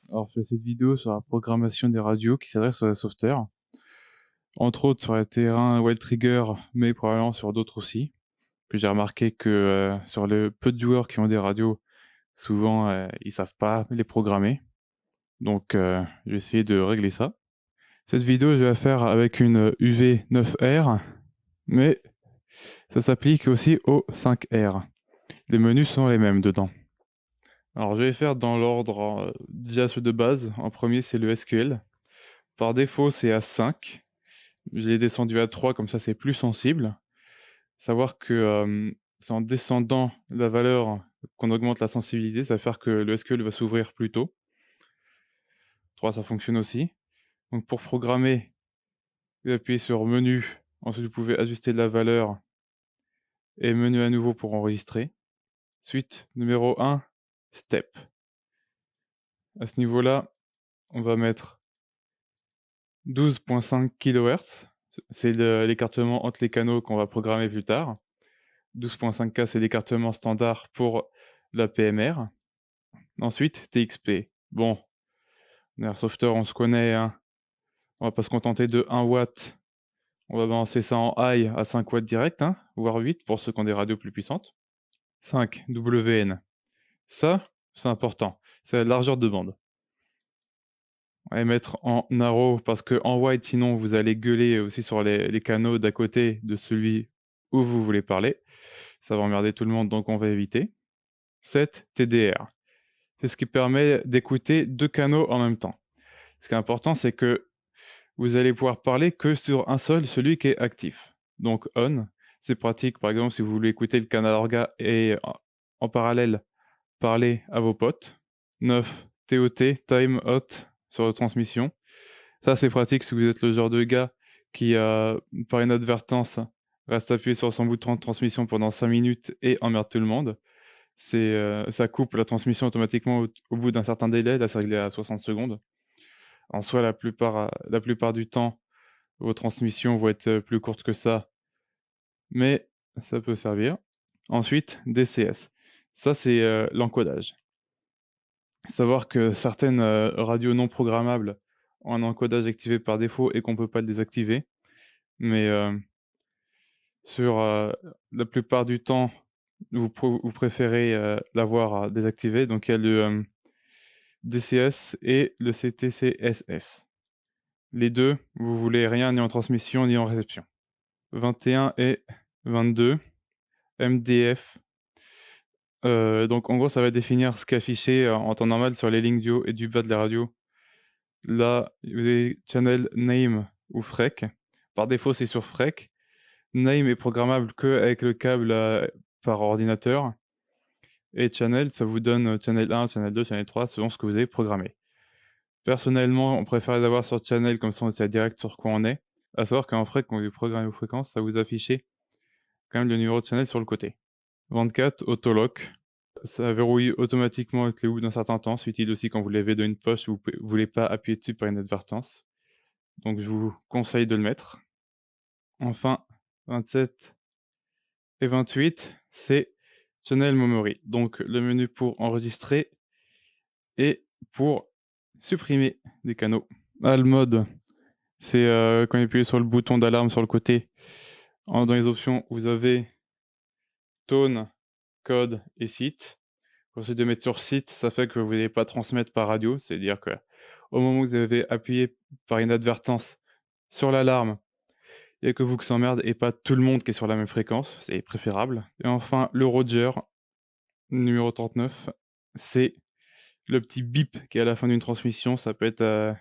Alors, je fais cette vidéo sur la programmation des radios qui s'adresse aux sauveteurs, entre autres sur les terrains Wild Trigger, mais probablement sur d'autres aussi. Que j'ai remarqué que sur le peu de joueurs qui ont des radios, souvent ils savent pas les programmer. Donc, je vais essayer de régler ça. Cette vidéo, je vais la faire avec une UV9R, mais ça s'applique aussi au 5R. Les menus sont les mêmes dedans. Alors, je vais faire dans l'ordre déjà ceux de base. En premier, c'est le SQL. Par défaut, c'est à 5. Je l'ai descendu à 3, comme ça c'est plus sensible. Savoir que c'est en descendant la valeur qu'on augmente la sensibilité, ça va faire que le SQL va s'ouvrir plus tôt. 3, ça fonctionne aussi. Donc pour programmer, vous appuyez sur menu, ensuite vous pouvez ajuster la valeur et menu à nouveau pour enregistrer. Suite numéro 1, step. À ce niveau-là, on va mettre 12.5 kHz. C'est l'écartement entre les canaux qu'on va programmer plus tard. 12.5K, c'est l'écartement standard pour la PMR. Ensuite, TXP. Bon, Airsofter, on se connaît, hein. On va pas se contenter de 1 watt. On va balancer ça en high à 5 watts direct, hein, voire 8 pour ceux qui ont des radios plus puissantes. 5, WN. Ça, c'est important. C'est la largeur de bande. On va les mettre en narrow parce que en wide, sinon, vous allez gueuler aussi sur les canaux d'à côté de celui où vous voulez parler. Ça va emmerder tout le monde, donc on va éviter. 7, TDR. C'est ce qui permet d'écouter 2 canaux en même temps. Ce qui est important, c'est que vous allez pouvoir parler que sur un seul, celui qui est actif. Donc on, c'est pratique, par exemple, si vous voulez écouter le canal orga et en parallèle parler à vos potes. 9, TOT, time out, sur la transmission. Ça, c'est pratique si vous êtes le genre de gars qui, par inadvertance, reste appuyé sur son bouton de transmission pendant 5 minutes et emmerde tout le monde. Ça coupe la transmission automatiquement au bout d'un certain délai. Là, c'est réglé à 60 secondes. En soi, la plupart du temps, vos transmissions vont être plus courtes que ça, mais ça peut servir. Ensuite, DCS. Ça, c'est l'encodage. Savoir que certaines radios non programmables ont un encodage activé par défaut et qu'on ne peut pas le désactiver. Mais sur la plupart du temps, vous préférez l'avoir désactivé. Donc il y a le DCS et le CTCSS. Les deux, vous voulez rien ni en transmission ni en réception. 21 et 22, MDF. Donc en gros, ça va définir ce qui est affiché en temps normal sur les lignes du haut et du bas de la radio. Là, vous avez channel name ou FREC. Par défaut, c'est sur FREC. Name est programmable qu'avec le câble par ordinateur. Et channel, ça vous donne channel 1, channel 2, channel 3, selon ce que vous avez programmé. Personnellement, on préfère les avoir sur channel, comme ça on sait direct sur quoi on est. À savoir qu'en FREC, quand vous programmez vos fréquences, ça vous affiche quand même le numéro de channel sur le côté. 24, autolock. Ça verrouille automatiquement avec les au bout d'un certain temps. C'est utile aussi quand vous l'avez dans une poche, vous ne voulez pas appuyer dessus par inadvertance. Donc je vous conseille de le mettre. Enfin, 27 et 28, c'est Channel Memory. Donc le menu pour enregistrer et pour supprimer des canaux. Le mode, c'est quand vous appuyez sur le bouton d'alarme sur le côté. Dans les options, vous avez tone, code et site. Ensuite de mettre sur site, ça fait que vous n'allez pas transmettre par radio. C'est-à-dire que au moment où vous avez appuyé par inadvertance sur l'alarme, il n'y a que vous qui s'emmerde et pas tout le monde qui est sur la même fréquence. C'est préférable. Et enfin, le Roger, numéro 39, c'est le petit bip qui est à la fin d'une transmission. Ça peut être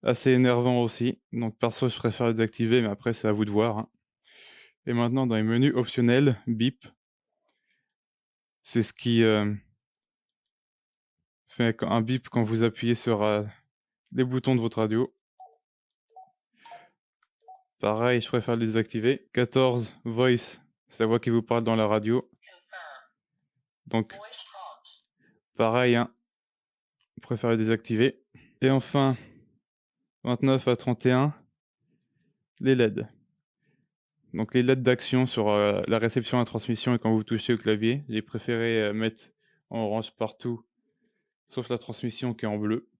assez énervant aussi. Donc perso, je préfère le désactiver, mais après, c'est à vous de voir, hein. Et maintenant, dans les menus optionnels, bip, c'est ce qui fait un bip quand vous appuyez sur les boutons de votre radio. Pareil, je préfère le désactiver. 14, voice, c'est la voix qui vous parle dans la radio. Donc, pareil, hein, je préfère le désactiver. Et enfin, 29 à 31, les LED. Donc les LED d'action sur la réception et la transmission et quand vous touchez au clavier. J'ai préféré mettre en orange partout, sauf la transmission qui est en bleu.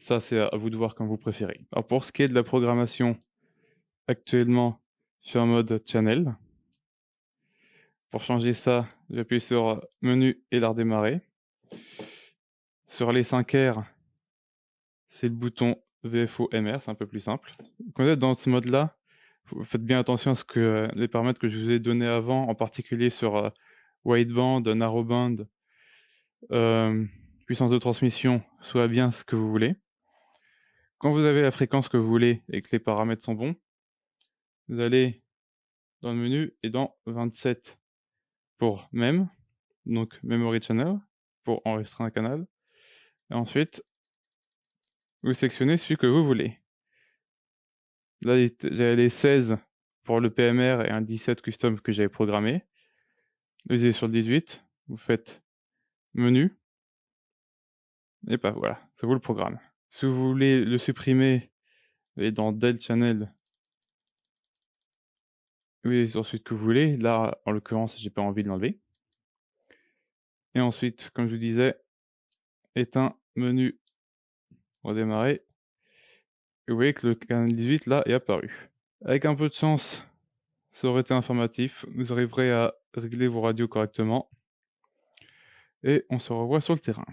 Ça, c'est à vous de voir comme vous préférez. Alors pour ce qui est de la programmation, actuellement, je suis en mode channel. Pour changer ça, j'appuie sur menu et la redémarrer. Sur les 5 R, c'est le bouton VFO MR, c'est un peu plus simple. Quand vous êtes dans ce mode-là, vous faites bien attention à ce que les paramètres que je vous ai donnés avant, en particulier sur, wideband, narrowband, puissance de transmission, soient bien ce que vous voulez. Quand vous avez la fréquence que vous voulez et que les paramètres sont bons, vous allez dans le menu et dans 27 pour MEM, donc Memory Channel, pour enregistrer un canal et ensuite vous sélectionnez celui que vous voulez. Là, j'avais les 16 pour le PMR et un 17 custom que j'avais programmé. Vous allez sur le 18, vous faites menu et bah, voilà, ça vous le programme. Si vous voulez le supprimer, vous allez dans Del Channel, vous allez sur celui que vous voulez. Là, en l'occurrence, j'ai pas envie de l'enlever et ensuite, comme je vous disais, éteint, menu, redémarrer et vous voyez que le canal 18 là est apparu. Avec un peu de chance, ça aurait été informatif, vous arriverez à régler vos radios correctement et on se revoit sur le terrain.